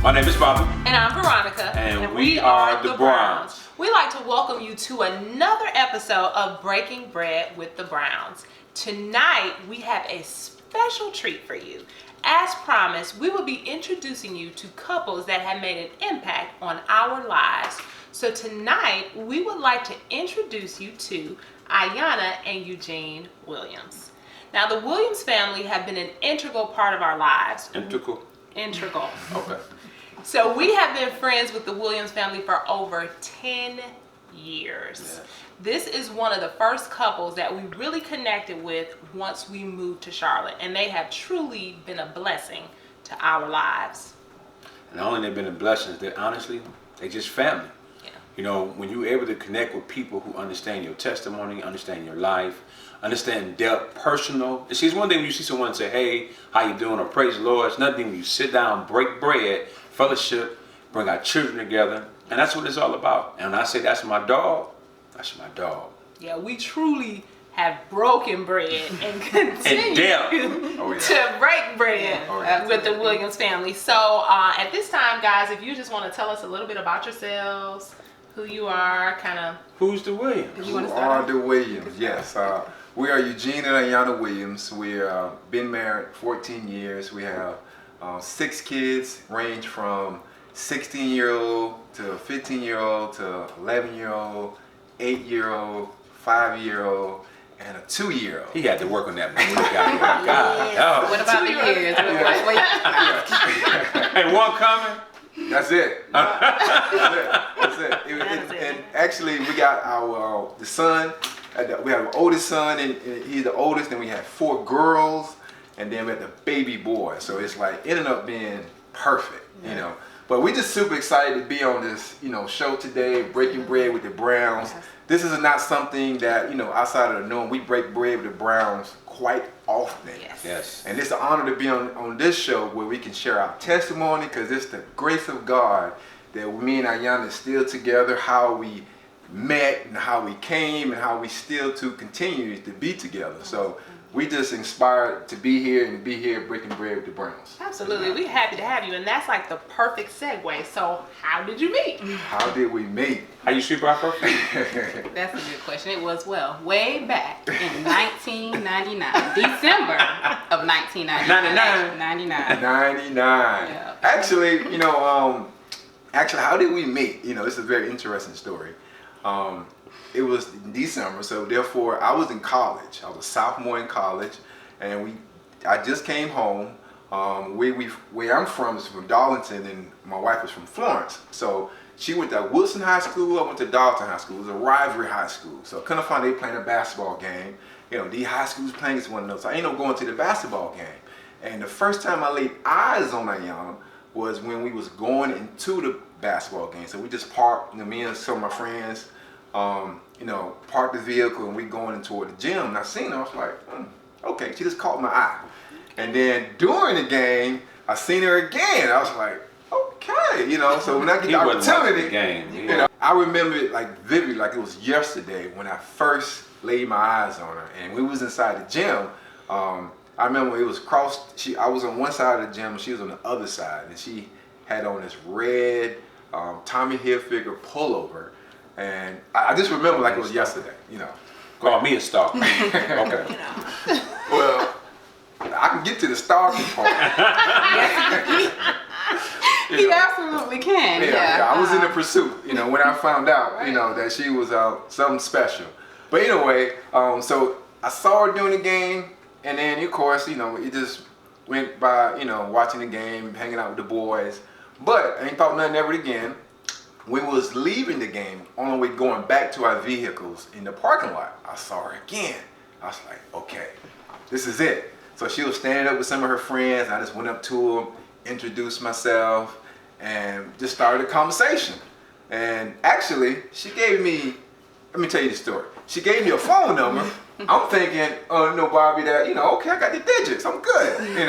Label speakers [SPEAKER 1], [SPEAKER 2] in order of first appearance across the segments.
[SPEAKER 1] My name is Bobby.
[SPEAKER 2] And I'm Veronica.
[SPEAKER 1] And we are the Browns.
[SPEAKER 2] We'd like to welcome you to another episode of Breaking Bread with the Browns. Tonight, we have a special treat for you. As promised, we will be introducing you to couples that have made an impact on our lives. So tonight, we would like to introduce you to Ayanna and Eugene Williams. Now, the Williams family have been an integral part of our lives.
[SPEAKER 1] Integral?
[SPEAKER 2] Integral.
[SPEAKER 1] Okay.
[SPEAKER 2] So we have been friends with the Williams family for over 10 years.
[SPEAKER 1] Yeah.
[SPEAKER 2] This is one of the first couples that we really connected with once we moved to Charlotte, and they have truly been a blessing to our lives.
[SPEAKER 1] And not only they've been a blessing, they honestly, they just family.
[SPEAKER 2] Yeah.
[SPEAKER 1] You know, when you're able to connect with people who understand your testimony, understand your life, understand depth, personal. See, it's one thing when you see someone say, hey, how you doing, or praise the Lord. It's another thing when you sit down, break bread, fellowship, bring our children together, and that's what it's all about. And when I say that's my dog, that's my dog.
[SPEAKER 2] Yeah, we truly have broken bread and continue to break bread with the Williams family. So at this time, guys, if you just want to tell us a little bit about yourselves, who you are, kind of.
[SPEAKER 1] Who's the Williams?
[SPEAKER 3] Who are the Williams? Yes. We are Eugene and Ayanna Williams. We've been married 14 years. We have 6 kids, range from 16-year-old to 15-year-old to 11-year-old, 8-year-old, 5-year-old, and a 2-year-old.
[SPEAKER 1] He had to work on that. God.
[SPEAKER 2] What about the years?
[SPEAKER 1] And one coming?
[SPEAKER 3] That's it. That's it. And actually, we got our the son. We have an oldest son, and he's the oldest. Then we have 4 girls, and then we have the baby boy. So it's like it ended up being perfect, you know. But we're just super excited to be on this, show today, Breaking Bread with the Browns. Yes. This is not something that, outside of the norm. We break bread with the Browns quite often.
[SPEAKER 1] Yes.
[SPEAKER 3] And it's an honor to be on this show where we can share our testimony, because it's the grace of God that me and Ayanna are still together, how we met and how we came and how we still to continue to be together. So we just inspired to be here and be here breaking bread with the Browns.
[SPEAKER 2] Absolutely. We're happy to have you, and that's like the perfect segue. So how did you meet?
[SPEAKER 3] How did we meet?
[SPEAKER 1] How you sweep our first?
[SPEAKER 2] That's a good question. It was, way back in 1999. December of 1999. 99.
[SPEAKER 3] Yeah. Actually, how did we meet? This is a very interesting story. It was in December, so therefore I was in college. I was a sophomore in college, and I just came home. Where I'm from is from Darlington, and my wife is from Florence. So she went to Wilson High School, I went to Darlington High School. It was a rivalry high school. So I couldn't find they playing a basketball game. These high schools playing against one another. So I ended up going to the basketball game. And the first time I laid eyes on Ayanna was when we was going into the basketball game. So we just parked, me and some of my friends, parked the vehicle, and we going into the gym. And I seen her, I was like, okay. She just caught my eye. And then during the game, I seen her again. I was like, okay, so when I get the opportunity, I remember it like vividly, like it was yesterday when I first laid my eyes on her, and we was inside the gym. I remember it was I was on one side of the gym, and she was on the other side, and she had on this red Tommy Hilfiger pullover, and I just remember like it was yesterday,
[SPEAKER 1] Call me a star. Okay.
[SPEAKER 3] Well, I can get to the stalking part.
[SPEAKER 2] He absolutely can.
[SPEAKER 3] Yeah, I was in the pursuit, when I found out, that she was something special. But anyway, so I saw her during the game, and then of course, it just went by, watching the game, hanging out with the boys. But I ain't thought nothing of it again. When we was leaving the game, on the way going back to our vehicles in the parking lot, I saw her again. I was like, okay, this is it. So she was standing up with some of her friends. I just went up to her, introduced myself, and just started a conversation. And actually, she gave me, let me tell you the story. She gave me a phone number. I'm thinking, oh, no, Bobby, that, okay, I got the digits. I'm good,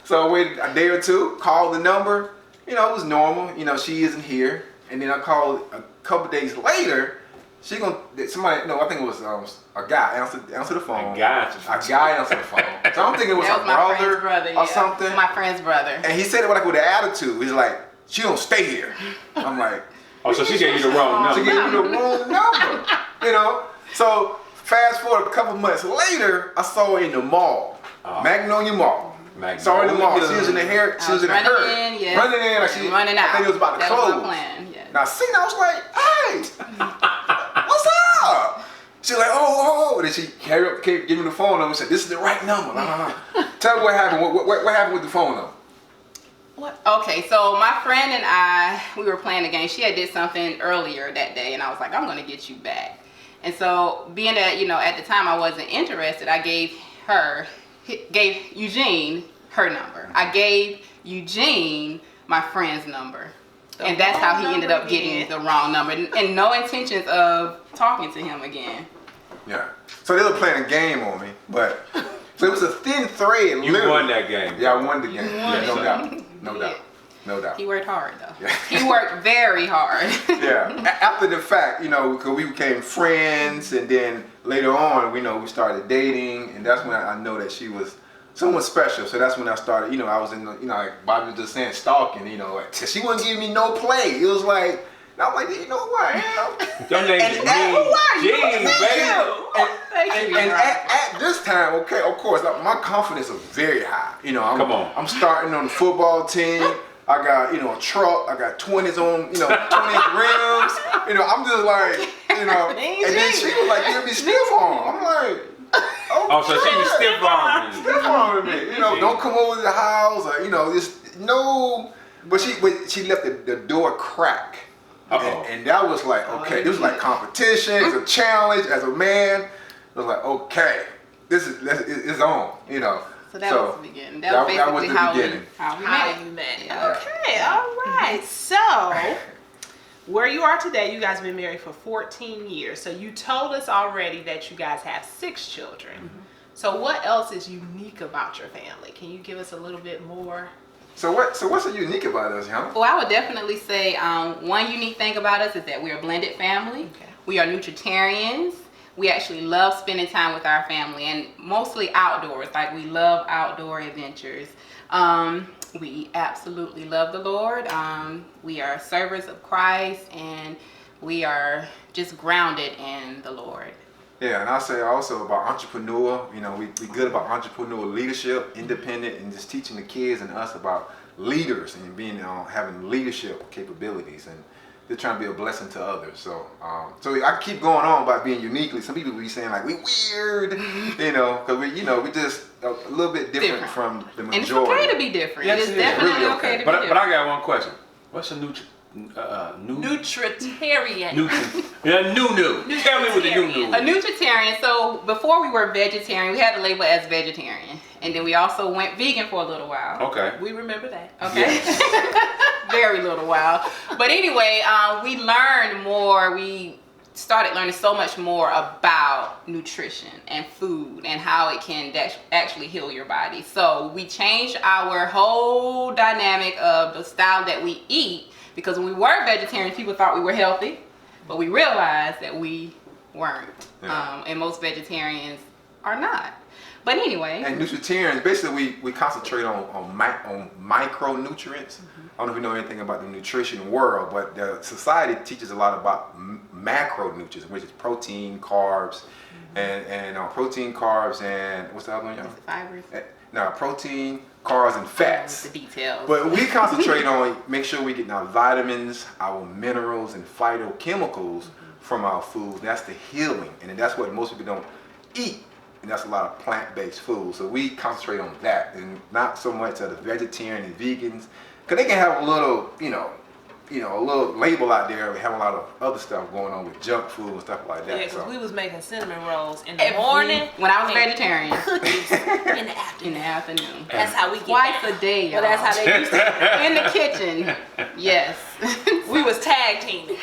[SPEAKER 3] So I waited a day or two, called the number. It was normal. She isn't here. And then I called a couple days later. Somebody, no, I think it was a guy answer the phone.
[SPEAKER 1] A guy
[SPEAKER 3] answered the phone. So I'm thinking it was her brother or something.
[SPEAKER 2] My friend's brother.
[SPEAKER 3] And he said it with an attitude. He's like, she don't stay here. I'm like,
[SPEAKER 1] oh, so she gave you the wrong number.
[SPEAKER 3] She gave me the wrong number. So fast forward a couple months later, I saw her in the mall, Magnolia Mall. Saw her in the mall. She was in the hair. She was in the herd. Running in. Like
[SPEAKER 2] running out.
[SPEAKER 3] I think it was about to
[SPEAKER 2] that
[SPEAKER 3] close.
[SPEAKER 2] Was my plan. Yeah.
[SPEAKER 3] Now, I was like, hey, what's up? She's like, oh. And then she kept giving me the phone number and said, this is the right number. Tell me what happened. What happened with the phone number?
[SPEAKER 2] What? Okay, so my friend and I, we were playing a game. She had did something earlier that day, and I was like, I'm going to get you back. And so, being that, at the time I wasn't interested, I gave Eugene her number. I gave Eugene my friend's number. And that's how he ended up getting the wrong number. And no intentions of talking to him again.
[SPEAKER 3] Yeah. So they were playing a game on me, but so it was a thin thread.
[SPEAKER 1] You won that game.
[SPEAKER 3] Yeah, I won the game. Yeah, no doubt.
[SPEAKER 2] He worked hard though. Yeah. He worked very hard.
[SPEAKER 3] Yeah. After the fact, because we became friends, and then later on, we started dating, and that's when I know that she was someone special. So that's when I started. I was in, like Bobby was just saying, stalking. She wouldn't give me no play. It was like. And I'm like, you know who I am?
[SPEAKER 1] Your name is Gene, baby.
[SPEAKER 3] And at this time, okay, of course, my confidence is very high. I'm starting on the football team. I got, a truck. I got 20s on, 20 rims. I'm just like, and then she was like, give me stiff arm. I'm like, okay.
[SPEAKER 1] Oh, so she was stiff arming you.
[SPEAKER 3] Stiff arming me. Don't come over to the house or, just no. But she left the door crack. And that was like, okay, this was like competition, it's a challenge as a man. It was like, okay, it's on,
[SPEAKER 2] So that was the beginning. That was basically how
[SPEAKER 3] we
[SPEAKER 2] met.
[SPEAKER 3] Yeah.
[SPEAKER 2] Okay, all right. So, where you are today, you guys have been married for 14 years. So you told us already that you guys have 6 children. Mm-hmm. So what else is unique about your family? Can you give us a little bit more?
[SPEAKER 3] So what's so unique about us, huh?
[SPEAKER 2] Well, I would definitely say one unique thing about us is that we're a blended family. Okay. We are nutritarians. We actually love spending time with our family, and mostly outdoors. Like, we love outdoor adventures. We absolutely love the Lord. We are servants of Christ, and we are just grounded in the Lord.
[SPEAKER 3] Yeah, and I say also about entrepreneur. We good about entrepreneur leadership, independent, and just teaching the kids and us about leaders and being having leadership capabilities, and they're trying to be a blessing to others. So, so I keep going on about being uniquely. Some people be saying like we weird, because we just a little bit different from the majority.
[SPEAKER 2] And it's okay to be different.
[SPEAKER 1] Yes,
[SPEAKER 2] it is definitely
[SPEAKER 3] really
[SPEAKER 2] okay to be
[SPEAKER 1] but
[SPEAKER 2] different.
[SPEAKER 1] I got one question. What's a nutritarian. Tell me what the new.
[SPEAKER 2] A nutritarian. So before we were vegetarian, we had to label as vegetarian, and then we also went vegan for a little while.
[SPEAKER 1] Okay.
[SPEAKER 2] We remember that. Okay. Yes. Very little while. But anyway, we learned more. We started learning so much more about nutrition and food and how it can actually heal your body. So we changed our whole dynamic of the style that we eat. Because when we were vegetarians, people thought we were healthy, but we realized that we weren't. Yeah. And most vegetarians are not. But anyway.
[SPEAKER 3] And nutritarians, basically we concentrate on micronutrients. Mm-hmm. I don't know if you know anything about the nutrition world, but the society teaches a lot about macronutrients, which is protein, carbs, mm-hmm. and protein, carbs, and what's the other one?
[SPEAKER 2] Fibers.
[SPEAKER 3] No, protein, carbs, and fats.
[SPEAKER 2] The details.
[SPEAKER 3] But we concentrate on make sure we get our vitamins, our minerals, and phytochemicals mm-hmm. from our food. That's the healing, and that's what most people don't eat. and that's a lot of plant-based food. So we concentrate on that, and not so much of the vegetarian and vegans, because they can have a little, a little label out there. We have a lot of other stuff going on with junk food and stuff like that.
[SPEAKER 2] Yeah, because
[SPEAKER 3] so.
[SPEAKER 2] we was making cinnamon rolls in the morning
[SPEAKER 4] when I was
[SPEAKER 2] and
[SPEAKER 4] vegetarian.
[SPEAKER 2] cookies in the afternoon.
[SPEAKER 4] In the afternoon.
[SPEAKER 2] That's how we get
[SPEAKER 4] Twice
[SPEAKER 2] down.
[SPEAKER 4] a day, y'all.
[SPEAKER 2] Well, that's how they used to.
[SPEAKER 4] In the kitchen. Yes.
[SPEAKER 2] We was tag teaming.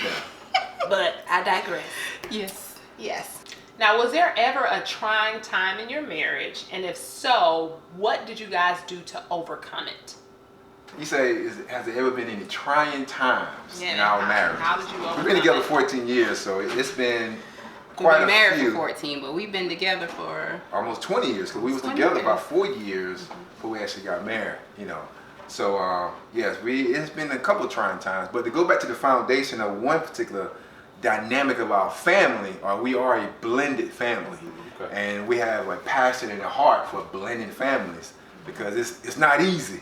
[SPEAKER 2] But I digress.
[SPEAKER 4] Yes.
[SPEAKER 2] Yes. Now, was there ever a trying time in your marriage? And if so, what did you guys do to overcome it?
[SPEAKER 3] You say, has there ever been any trying times in our marriage?
[SPEAKER 2] How did you overcome
[SPEAKER 3] We've been together
[SPEAKER 2] it?
[SPEAKER 3] 14 years, so it's been
[SPEAKER 4] We've
[SPEAKER 3] quite
[SPEAKER 4] been
[SPEAKER 3] a
[SPEAKER 4] married
[SPEAKER 3] few.
[SPEAKER 4] for 14, but we've been together for
[SPEAKER 3] Almost 20 years, because we was
[SPEAKER 4] 20
[SPEAKER 3] together
[SPEAKER 4] years.
[SPEAKER 3] about 4 years before we actually got married, So, yes, it's been a couple of trying times. But to go back to the foundation of one particular dynamic of our family, we are a blended family.
[SPEAKER 1] Okay.
[SPEAKER 3] And we have a passion and a heart for blending families, because it's not easy.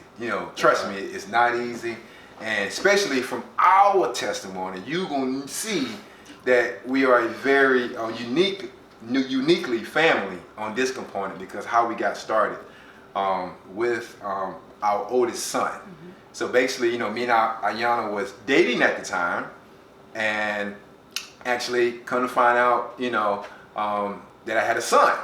[SPEAKER 3] Trust me, it's not easy. And especially from our testimony, you're going to see that we are a very uniquely family on this component, because how we got started with our oldest son. So basically, me and Ayana was dating at the time, and actually come to find out, that I had a son,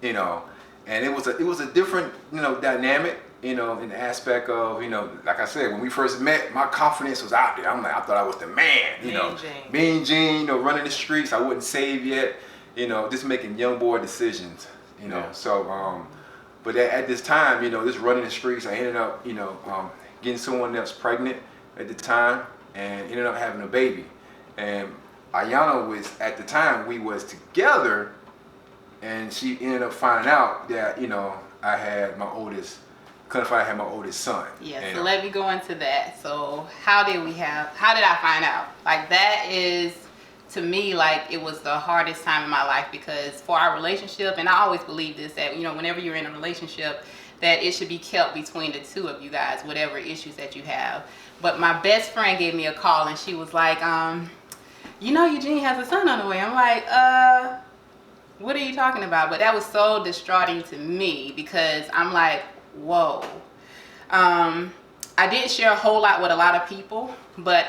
[SPEAKER 3] and it was a different, dynamic, in the aspect of, like I said, when we first met, my confidence was out there. I thought I was the man, Mean Gene, running the streets. I wasn't saved yet, just making young boy decisions,
[SPEAKER 1] Yeah.
[SPEAKER 3] So, but at this time, this running the streets, I ended up, getting someone else pregnant at the time, and ended up having a baby. And Ayana was, at the time, we was together, and she ended up finding out that, I had my oldest son.
[SPEAKER 4] Yeah,
[SPEAKER 3] And,
[SPEAKER 4] so let me go into that. So how did I find out? Like, that is, to me, like, it was the hardest time in my life, because for our relationship, and I always believe this, that, whenever you're in a relationship, that it should be kept between the two of you guys, whatever issues that you have. But my best friend gave me a call, and she was like, Eugene has a son on the way. I'm like, what are you talking about? But that was so distraughting to me, because I'm like, whoa. I didn't share a whole lot with a lot of people, but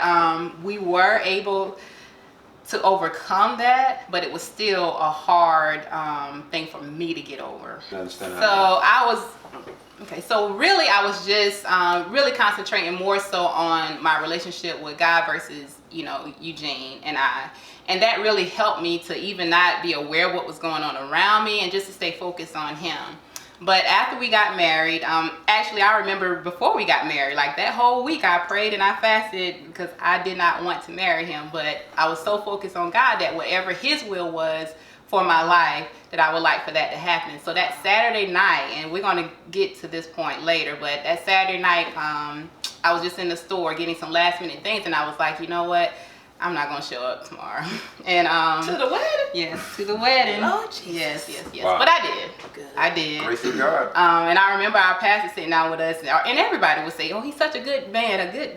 [SPEAKER 4] we were able to overcome that, but it was still a hard thing for me to get over.
[SPEAKER 1] I understand
[SPEAKER 4] So
[SPEAKER 1] that.
[SPEAKER 4] so really I was just really concentrating more so on my relationship with God versus, Eugene and I. And that really helped me to even not be aware of what was going on around me, and just to stay focused on him. But after we got married, actually I remember before we got married, like that whole week I prayed and I fasted, because I did not want to marry him, but I was so focused on God that whatever his will was for my life, that I would like for that to happen. So that Saturday night, and we're going to get to this point later, but that Saturday night, I was just in the store getting some last minute things, and I was like, you know what? I'm not going to show up tomorrow. And
[SPEAKER 2] To the wedding?
[SPEAKER 4] yes, to the wedding.
[SPEAKER 2] Lord Jesus.
[SPEAKER 4] Yes.
[SPEAKER 1] Wow.
[SPEAKER 4] But I did.
[SPEAKER 2] Good.
[SPEAKER 4] I did.
[SPEAKER 3] grace of God.
[SPEAKER 4] And I remember our pastor sitting down with us, and everybody would say, oh, he's such a good man, a good,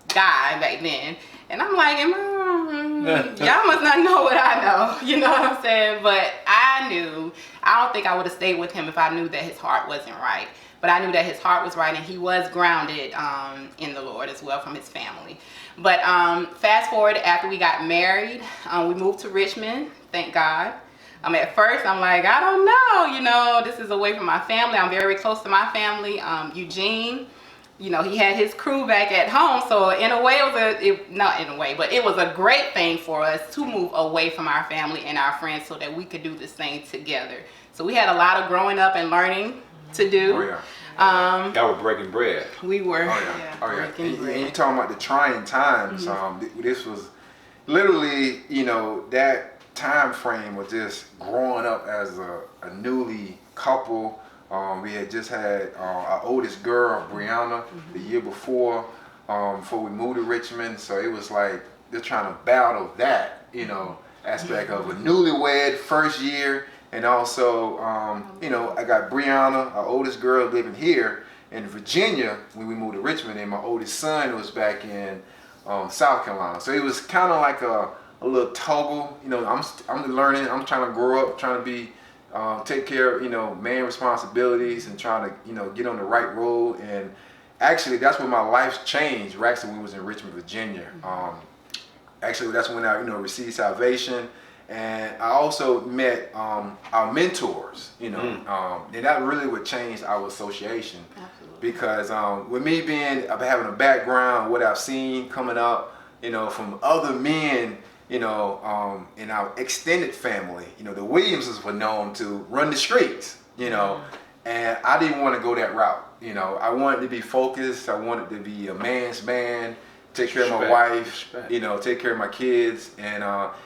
[SPEAKER 4] guy back then. And I'm like, y'all must not know what I know. You know what I'm saying? But I don't think I would have stayed with him if I knew that his heart wasn't right. But I knew that his heart was right, and he was grounded in the Lord as well, from his family. But fast forward, after we got married, we moved to Richmond, thank God. At first, I'm like, I don't know, this is away from my family. I'm very close to my family. Eugene, he had his crew back at home. So in a way, it was a great thing for us to move away from our family and our friends, so that we could do this thing together. So we had a lot of growing up and learning to do.
[SPEAKER 3] Oh, yeah.
[SPEAKER 1] Y'all were breaking bread.
[SPEAKER 4] We were
[SPEAKER 3] And
[SPEAKER 4] breaking bread.
[SPEAKER 3] you're talking about the trying times. This was literally, that time frame was just growing up as a newly couple. We had just had our oldest girl, Brianna, the year before we moved to Richmond. So it was like they're trying to battle that, aspect of a newlywed first year. And also, I got Brianna, our oldest girl, living here in Virginia when we moved to Richmond, and my oldest son was back in South Carolina. So it was kind of like a little toggle. I'm learning. I'm trying to grow up, trying to be take care of, man responsibilities and trying to, get on the right road. And actually, that's when my life changed. Actually, when we was in Richmond, Virginia. Actually, that's when I, received salvation. And I also met our mentors, and that really would change our association.
[SPEAKER 4] Absolutely.
[SPEAKER 3] Because with me having a background, what I've seen coming up, from other men, in our extended family, the Williamses were known to run the streets, and I didn't want to go that route. I wanted to be focused. I wanted to be a man's man, take care of my wife, take care of my kids, and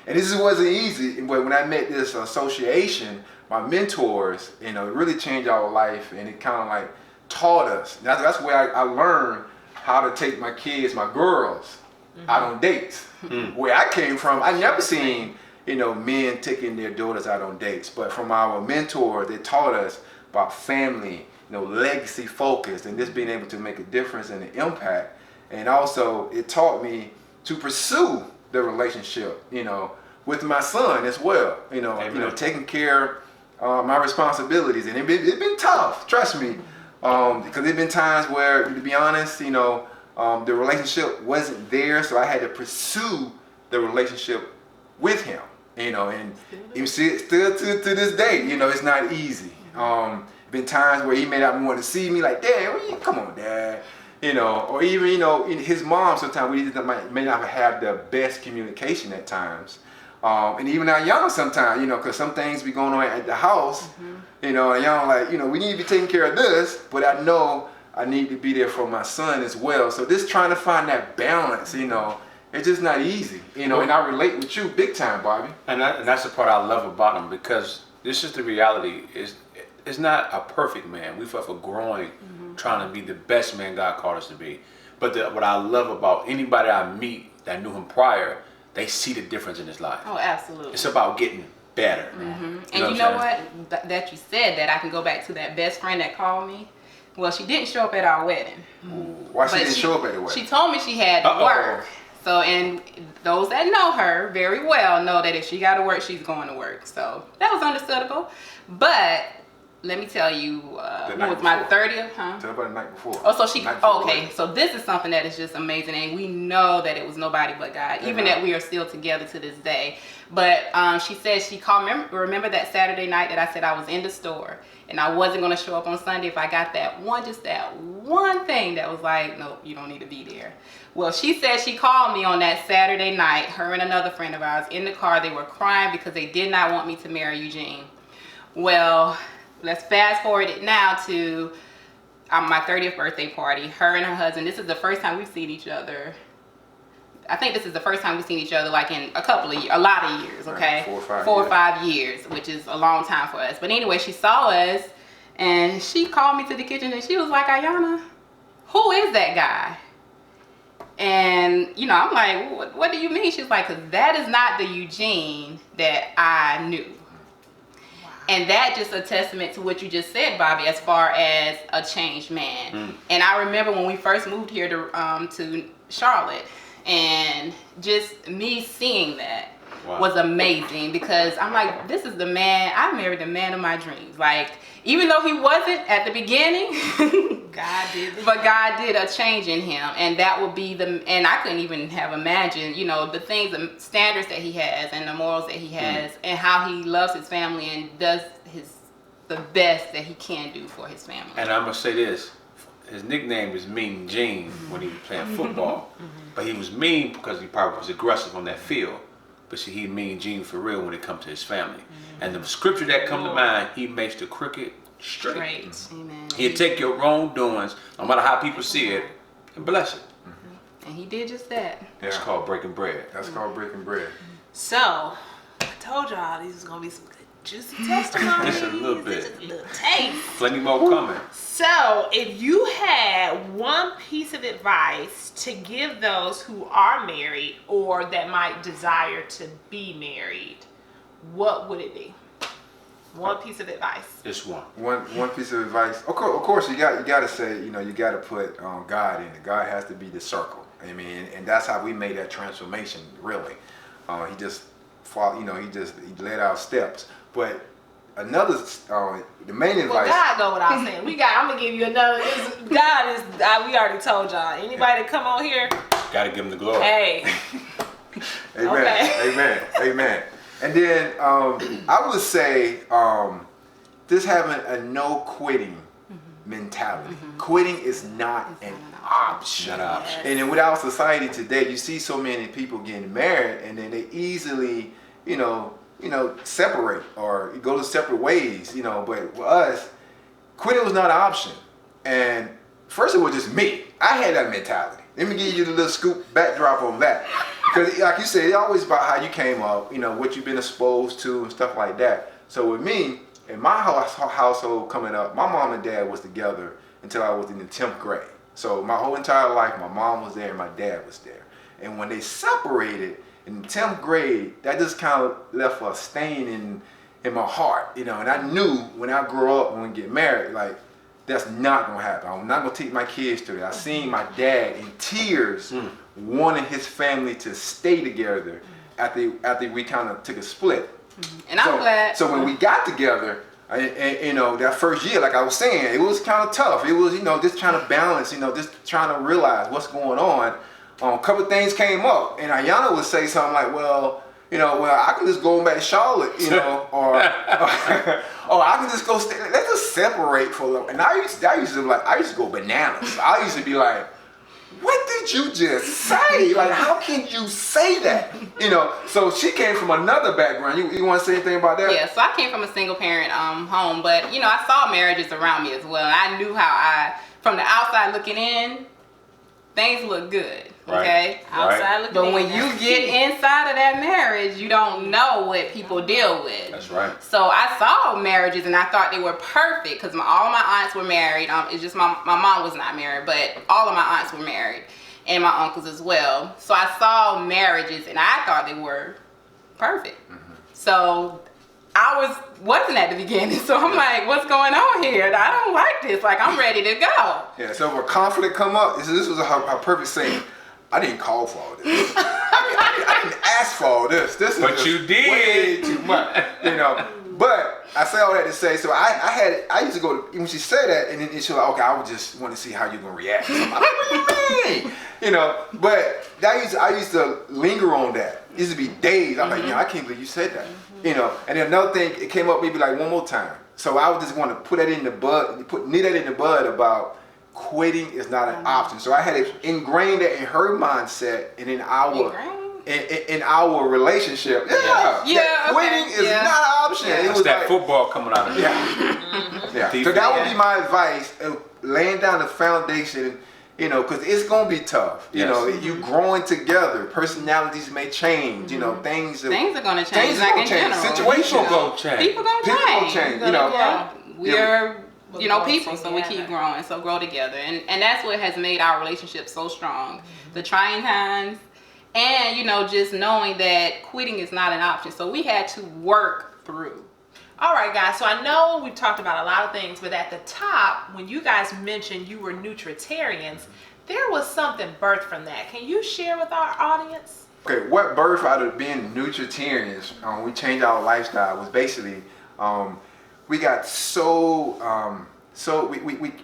[SPEAKER 3] this wasn't easy. But when I met this association, my mentors, it really changed our life, and it kind of like taught us. That's where I learned how to take my kids, my girls, out on dates. Where I came from, I never seen men taking their daughters out on dates. But from our mentors, they taught us about family, legacy focus, and just being able to make a difference and an impact. And also, it taught me to pursue the relationship, with my son as well. Taking care of my responsibilities, and it's been tough. Trust me, because there've been times where, to be honest, the relationship wasn't there, so I had to pursue the relationship with him. And you see it still to this day. It's not easy. Been times where he may not want to see me, like, Dad, come on, Dad. Or even, in his mom, sometimes we may not have the best communication at times. And even our young sometimes, because some things be going on at the house, and young like, we need to be taking care of this, but I know I need to be there for my son as well. So just trying to find that balance, it's just not easy, and I relate with you big time, Bobby.
[SPEAKER 1] And that's the part I love about him, because this is the reality. It's not a perfect man. We forever growing, trying to be the best man God called us to be. But what I love about anybody I meet that knew him prior, they see the difference in his life.
[SPEAKER 4] Oh, absolutely.
[SPEAKER 1] It's about getting better.
[SPEAKER 4] And you know what? That you said that, I can go back to that best friend that called me. Well, she didn't show up at our wedding.
[SPEAKER 3] Why she didn't show up at the wedding?
[SPEAKER 4] She told me she had to work. So, and those that know her very well know that if she got to work, she's going to work. So that was understandable. But let me tell you, what was my 30th, huh?
[SPEAKER 3] Tell about the night before.
[SPEAKER 4] Oh, so okay. So this is something that is just amazing, and we know that it was nobody but God, even that we are still together to this day. But she said she called. Remember that Saturday night that I said I was in the store and I wasn't going to show up on Sunday if I got that one thing that was like, nope, you don't need to be there. Well, she said she called me on that Saturday night, her and another friend of ours in the car. They were crying because they did not want me to marry Eugene. Well, let's fast forward it now to my 30th birthday party. Her and her husband, this is the first time we've seen each other. I think this is the first time we've seen each other like in a lot of years, okay?
[SPEAKER 3] Right,
[SPEAKER 4] 4 or 5 years, which is a long time for us. But anyway, she saw us and she called me to the kitchen and she was like, Ayana, who is that guy? And, I'm like, what do you mean? She's like, because that is not the Eugene that I knew. And that just a testament to what you just said, Bobby, as far as a changed man. And I remember when we first moved here to Charlotte, and just me seeing that was amazing, because I'm like, this is the man, I married the man of my dreams. Like, even though he wasn't at the beginning,
[SPEAKER 2] God did.
[SPEAKER 4] But God did a change in him, and that would be and I couldn't even have imagined, the things, the standards that he has, and the morals that he has, and how he loves his family and does the best that he can do for his family.
[SPEAKER 1] And I'm gonna say this: his nickname is Mean Gene when he was playing football, but he was mean because he probably was aggressive on that field. But see, he Mean Gene for real when it comes to his family. And the scripture that come to mind, he makes the crooked straight.
[SPEAKER 4] Amen.
[SPEAKER 1] He'll take your wrongdoings, no matter how people see it, and bless it.
[SPEAKER 4] And he did just that.
[SPEAKER 1] That's called breaking bread.
[SPEAKER 3] That's called breaking bread.
[SPEAKER 2] So, I told y'all these is going to be some good juicy testimonies.
[SPEAKER 1] Just a little bit.
[SPEAKER 2] Just a little taste.
[SPEAKER 1] Plenty more coming.
[SPEAKER 2] So, if you had one piece of advice to give those who are married or that might desire to be married, what would it be? One piece of advice.
[SPEAKER 1] Just one.
[SPEAKER 3] One piece of advice. Of course, you got to say, you got to put God in it. God has to be the circle. I mean, and that's how we made that transformation. Really, he just followed. He led our steps. But another the main
[SPEAKER 2] Well,
[SPEAKER 3] advice.
[SPEAKER 2] God go without saying. I'm gonna give you another. God is. We already told y'all. Anybody that come on here,
[SPEAKER 1] Gotta give him the glory.
[SPEAKER 2] hey.
[SPEAKER 3] Amen.
[SPEAKER 2] Okay.
[SPEAKER 3] Amen. Amen. And then I would say just having a no quitting mentality. Quitting is not an option.
[SPEAKER 1] Not an option.
[SPEAKER 3] And then with our society today, you see so many people getting married, and then they easily, separate or go to separate ways. But with us, quitting was not an option. And first, it was just me. I had that mentality. Let me give you the little scoop backdrop on that. Because, like you said, it's always about how you came up, what you've been exposed to and stuff like that. So with me, in my household coming up, my mom and dad was together until I was in the 10th grade. So my whole entire life, my mom was there and my dad was there. And when they separated in the 10th grade, that just kind of left a stain in my heart, And I knew when I grow up, when we get married, like, that's not gonna happen. I'm not gonna take my kids to that. I seen my dad in tears wanting his family to stay together after we kind of took a split.
[SPEAKER 4] And I'm glad.
[SPEAKER 3] So when we got together, and that first year, like I was saying, it was kind of tough. It was, just trying to balance, just trying to realize what's going on. A couple of things came up, and Ayana would say something like, well, I can just go back to Charlotte, or I can just go let's just separate for a little. And I used to go bananas. I used to be like, what did you just say? Like, how can you say that? So she came from another background. You want to say anything about that?
[SPEAKER 4] Yeah, so I came from a single parent home, but I saw marriages around me as well. I knew how from the outside looking in, things look good. Okay,
[SPEAKER 2] outside looking
[SPEAKER 4] but
[SPEAKER 2] in,
[SPEAKER 4] when you get inside of that marriage, you don't know what people deal with.
[SPEAKER 1] That's right.
[SPEAKER 4] So I saw marriages and I thought they were perfect because all of my aunts were married. It's just my mom was not married, but all of my aunts were married and my uncles as well. So I saw marriages and I thought they were perfect. So I wasn't at the beginning, so I'm like, what's going on here? I don't like this. Like, I'm ready to go.
[SPEAKER 3] Yeah. So when conflict come up, this was a perfect saying. I didn't call for all this. I didn't ask for all this. This is
[SPEAKER 1] But
[SPEAKER 3] just
[SPEAKER 1] you did.
[SPEAKER 3] way too much, But I say all that to say, so I used to go to, when she said that, and then she was like, okay, I would just want to see how you're gonna react. So I'm like, what do you mean? But I used to linger on that. It used to be days. I'm like, I can't believe you said that. And then another thing, it came up maybe like one more time. So I would just want to put that in the bud, nip that in the bud about quitting is not an option. So I had it ingrained that in her mindset and in our relationship. Yeah. Quitting is not an option.
[SPEAKER 1] Yeah.
[SPEAKER 3] It was
[SPEAKER 1] that
[SPEAKER 3] like,
[SPEAKER 1] football coming out of it.
[SPEAKER 3] Yeah. So that would be my advice, laying down the foundation, because it's going to be tough. You growing together, personalities may change, things are going to change.
[SPEAKER 4] Things are going to change.
[SPEAKER 3] Situations
[SPEAKER 1] going to change.
[SPEAKER 4] People going to change. We're people, so we keep growing, so grow together. And that's what has made our relationship so strong. The trying times and, just knowing that quitting is not an option. So we had to work through.
[SPEAKER 2] All right, guys. So I know we've talked about a lot of things, but at the top, when you guys mentioned you were nutritarians, there was something birthed from that. Can you share with our audience?
[SPEAKER 3] Okay, what birthed out of being nutritarians, we changed our lifestyle, was basically we got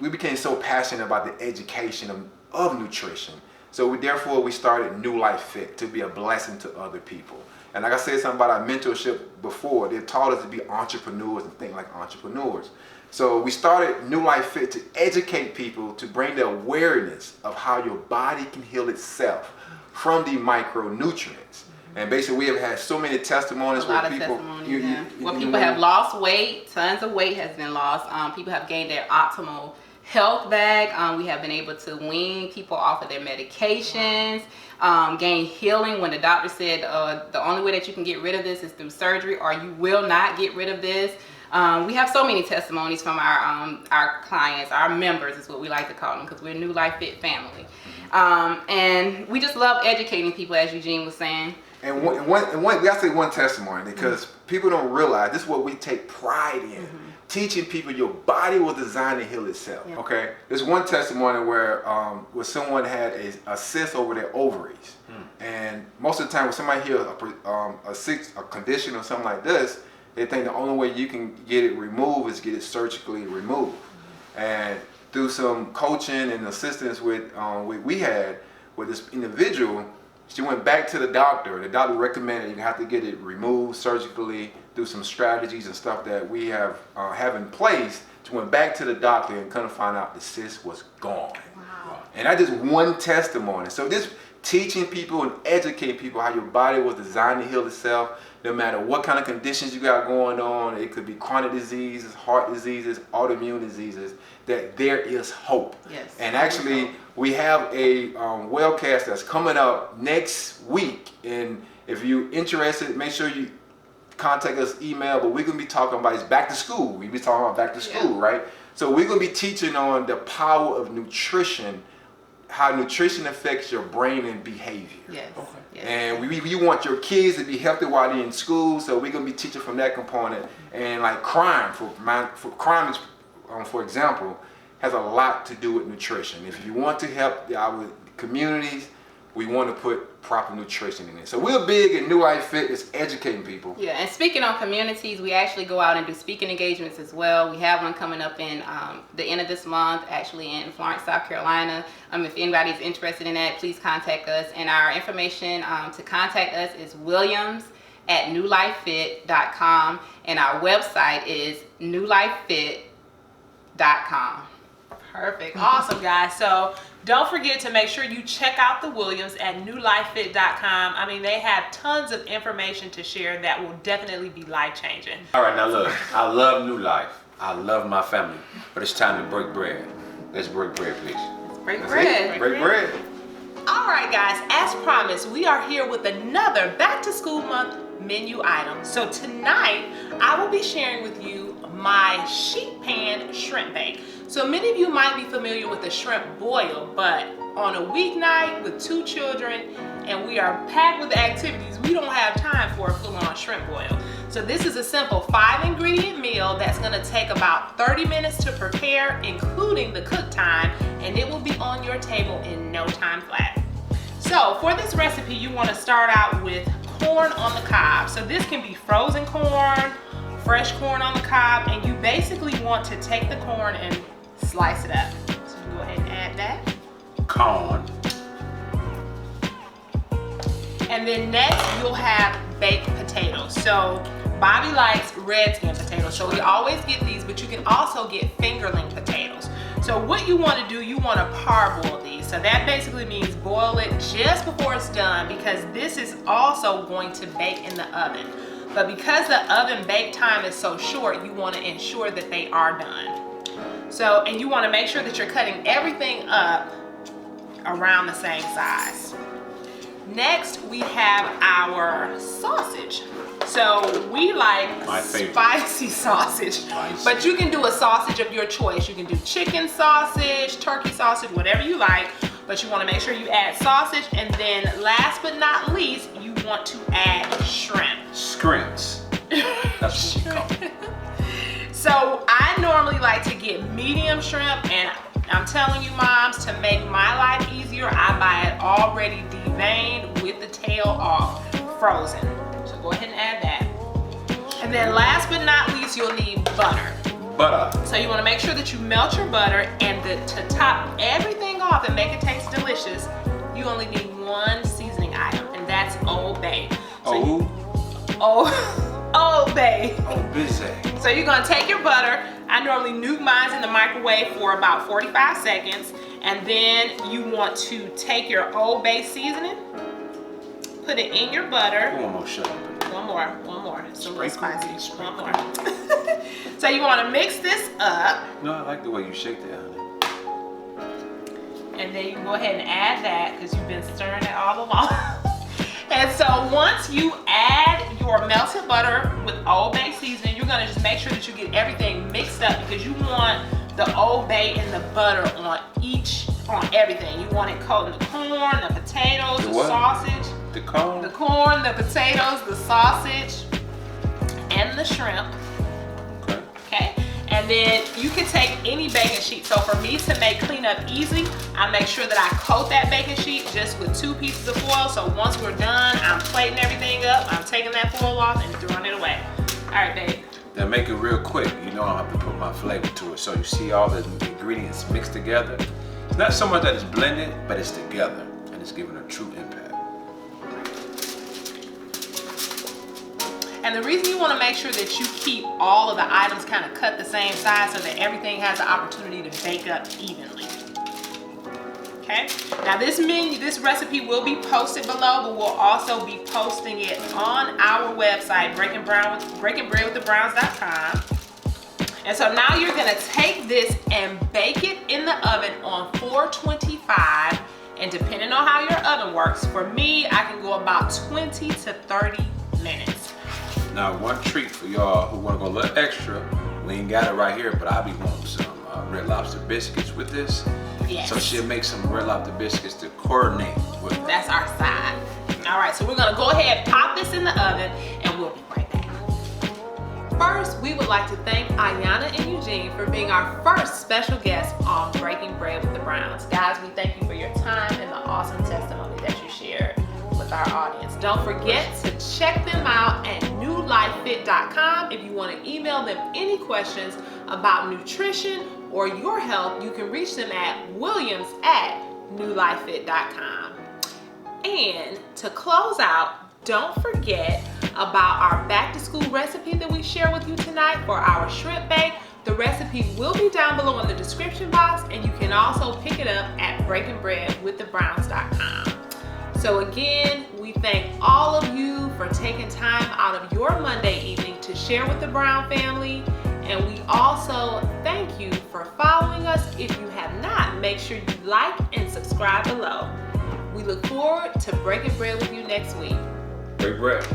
[SPEAKER 3] we became so passionate about the education of nutrition. So therefore we started New Life Fit to be a blessing to other people. And like I said something about our mentorship before, they taught us to be entrepreneurs and think like entrepreneurs. So we started New Life Fit to educate people, to bring the awareness of how your body can heal itself from the micronutrients. And basically, we have had so many testimonies where people,
[SPEAKER 4] where people have lost weight, tons of weight has been lost. People have gained their optimal health back. We have been able to wean people off of their medications, gain healing when the doctor said the only way that you can get rid of this is through surgery, or you will not get rid of this. We have so many testimonies from our clients, our members is what we like to call them, because we're a New Life Fit family. And we just love educating people, as Eugene was saying.
[SPEAKER 3] And one, we got to say one testimony, because people don't realize this is what we take pride in. Teaching people your body was designed to heal itself. Yeah. Okay, there's one testimony where someone had a cyst over their ovaries, and most of the time when somebody hears a condition or something like this, they think the only way you can get it removed is get it surgically removed. And through some coaching and assistance we had with this individual, she went back to the doctor. The doctor recommended you have to get it removed surgically through some strategies and stuff that we have in place. She went back to the doctor and couldn't find out the cyst was gone.
[SPEAKER 2] Wow.
[SPEAKER 3] And that's just one testimony. So this teaching people and educating people how your body was designed to heal itself, no matter what kind of conditions you got going on. It could be chronic diseases, heart diseases, autoimmune diseases, that there is hope.
[SPEAKER 4] Yes.
[SPEAKER 3] And actually, we have a webcast that's coming up next week. And if you're interested, make sure you contact us, email. But we're going to be talking about, it's back to school. We'll be talking about back to school, right? So we're going to be teaching on the power of nutrition, how nutrition affects your brain and behavior.
[SPEAKER 4] Yes.
[SPEAKER 1] Okay.
[SPEAKER 4] Yes.
[SPEAKER 3] And we want your kids to be healthy while they're in school, so we're gonna be teaching from that component. And like crime, for example, has a lot to do with nutrition. If you want to help our communities, we want to put proper nutrition in it. So we're big in New Life Fitness, educating people.
[SPEAKER 4] Yeah, and speaking on communities, we actually go out and do speaking engagements as well. We have one coming up in the end of this month, actually in Florence, South Carolina. If anybody's interested in that, please contact us. And our information to contact us is williams@newlifefit.com, and our website is newlifefit.com.
[SPEAKER 2] Perfect. Awesome, guys. So don't forget to make sure you check out the Williams at newlifefit.com. I mean, they have tons of information to share that will definitely be life-changing.
[SPEAKER 1] All right, now look, I love New Life. I love my family, but it's time to break bread. Let's break bread, please.
[SPEAKER 2] Break
[SPEAKER 3] That's
[SPEAKER 2] bread.
[SPEAKER 3] it. Break bread.
[SPEAKER 2] All right, guys, as promised, we are here with another back to school month menu item. So tonight, I will be sharing with you my sheet pan shrimp bake. So many of you might be familiar with the shrimp boil, but on a weeknight with 2 children and we are packed with activities, we don't have time for a full-on shrimp boil. So this is a simple 5-ingredient meal that's gonna take about 30 minutes to prepare, including the cook time, and it will be on your table in no time flat. So for this recipe, you wanna start out with corn on the cob. So this can be frozen corn, fresh corn on the cob, and you basically want to take the corn and slice it up. So you go ahead and add that.
[SPEAKER 1] Corn.
[SPEAKER 2] And then next you'll have baked potatoes. So Bobby likes red skin potatoes, so we always get these, but you can also get fingerling potatoes. So what you want to do, you want to parboil these. So that basically means boil it just before it's done, because this is also going to bake in the oven. But because the oven bake time is so short, you want to ensure that they are done. So, and you want to make sure that you're cutting everything up around the same size. Next, we have our sausage. So we like spicy sausage, but you can do a sausage of your choice. You can do chicken sausage, turkey sausage, whatever you like, but you want to make sure you add sausage. And then last but not least, you want to add shrimp.
[SPEAKER 1] Scrimps. That's what we call it.
[SPEAKER 2] So I normally like to get medium shrimp, and I'm telling you, moms, to make my life easier, I buy it already deveined with the tail off, frozen. So go ahead and add that. And then last but not least, you'll need butter.
[SPEAKER 1] Butter.
[SPEAKER 2] So you want to make sure that you melt your butter, and to top everything off and make it taste delicious, you only need one seasoning item, and that's Old Bay. So Old Bay.
[SPEAKER 1] Oh, busy.
[SPEAKER 2] So you're gonna take your butter. I normally nuke mine in the microwave for about 45 seconds. And then you want to take your Old Bay seasoning, put it in your butter.
[SPEAKER 1] One more shot.
[SPEAKER 2] One more. It's a little spicy.
[SPEAKER 1] Sprinkle.
[SPEAKER 2] One more. So you wanna mix this up.
[SPEAKER 1] No, I like the way you shake that, honey.
[SPEAKER 2] And then you can go ahead and add that, because you've been stirring it all along. And so once you add your melted butter with Old Bay seasoning, you're gonna just make sure that you get everything mixed up, because you want the Old Bay and the butter on everything. You want it coating the corn, the potatoes, the sausage.
[SPEAKER 1] The corn?
[SPEAKER 2] The corn, the potatoes, the sausage, and the shrimp. Okay. And then you can take any baking sheet. So for me to make cleanup easy, I make sure that I coat that baking sheet just with 2 pieces of foil. So once we're done, I'm plating everything up, I'm taking that foil off and throwing it away. right, babe.
[SPEAKER 1] Now make it real quick. You know I have to put my flavor to it. So you see all the ingredients mixed together. It's not so much that it's blended, but it's together, and it's giving a true impact.
[SPEAKER 2] And the reason you want to make sure that you keep all of the items kind of cut the same size so that everything has the opportunity to bake up evenly. Okay. Now this recipe will be posted below, but we'll also be posting it on our website, breakingbreadwiththebrowns.com. And so now you're gonna take this and bake it in the oven on 425. And depending on how your oven works, for me, I can go about 20 to 30 minutes.
[SPEAKER 1] Now one treat for y'all who want to go a little extra, we ain't got it right here, but I'll be wanting some Red Lobster biscuits with this.
[SPEAKER 2] Yes.
[SPEAKER 1] So she'll make some Red Lobster biscuits to coordinate with it.
[SPEAKER 2] That's our side. All right, so we're gonna go ahead, pop this in the oven, and we'll be right back. First, we would like to thank Ayana and Eugene for being our first special guests on Breaking Bread with the Browns. Guys, we thank you for your time and the awesome testimony that you shared with our audience. Don't forget to check them out at newlifefit.com. If you want to email them any questions about nutrition or your health, you can reach them at williams@newlifefit.com. And to close out, don't forget about our back to school recipe that we share with you tonight for our shrimp bake. The recipe will be down below in the description box, and you can also pick it up at breakingbreadwiththebrowns.com. So again, we thank all of you for taking time out of your Monday evening to share with the Brown family. And we also thank you for following us. If you have not, make sure you like and subscribe below. We look forward to breaking bread with you next week.
[SPEAKER 1] Break bread.